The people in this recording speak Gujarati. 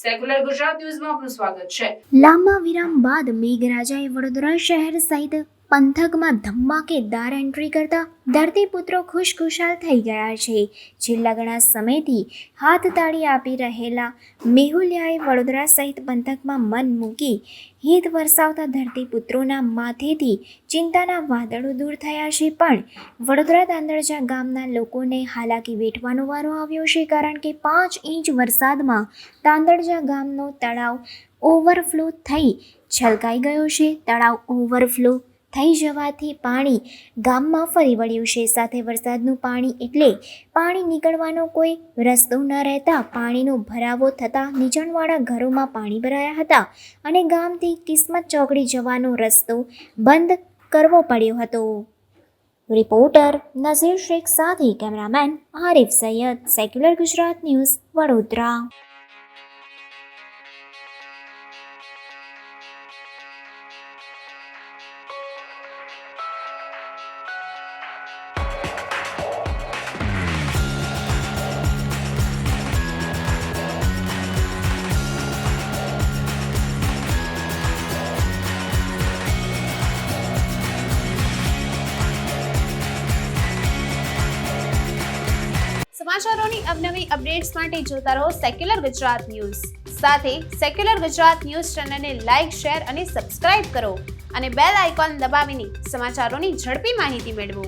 સેક્યુલર ગુજરાત ન્યૂઝમાં આપનું સ્વાગત છે। લાંબા વિરામ બાદ મેઘરાજાએ વડોદરા શહેર સહિત પંથકમાં ધમાકેદાર એન્ટ્રી કરતા ધરતીપુત્રો ખુશખુશાલ થઈ ગયા છે। છેલ્લા ઘણા સમયથી હાથ તાળી આપી રહેલા મેહુલિયાએ વડોદરા સહિત પંથકમાં મન મૂકી હિત વરસાવતા ધરતીપુત્રોના માથેથી ચિંતાના વાદળો દૂર થયા છે। પણ વડોદરા તાંદળજા ગામના લોકોને હાલાકી વેઠવાનો વારો આવ્યો છે, કારણ કે 5 ઇંચ વરસાદમાં તાંદળજા ગામનો તળાવ ઓવરફ્લો થઈ છલકાઈ ગયો છે। તળાવ ઓવરફ્લો થઈ જવાથી પાણી ગામમાં ફરી વળ્યું છે। સાથે વરસાદનું પાણી એટલે પાણી નીકળવાનો કોઈ રસ્તો ન રહેતા પાણીનો ભરાવો થતાં નીચાણવાળા ઘરોમાં પાણી ભરાયા હતા અને ગામથી કિસ્મત ચોકડી જવાનો રસ્તો બંધ કરવો પડ્યો હતો। રિપોર્ટર નઝીર શેખ સાથે cameraman Arif Syed, secular Gujarat news, Vadodara. સમાચારોની અવનવી અપડેટ્સ માટે જોતા રહો સેક્યુલર ગુજરાત ન્યૂઝ। સાથે સેક્યુલર ગુજરાત ન્યૂઝ ચેનલને લાઇક, શેર અને સબસ્ક્રાઇબ કરો અને બેલ આઇકોન દબાવીને સમાચારોની ઝડપી માહિતી મેળવો।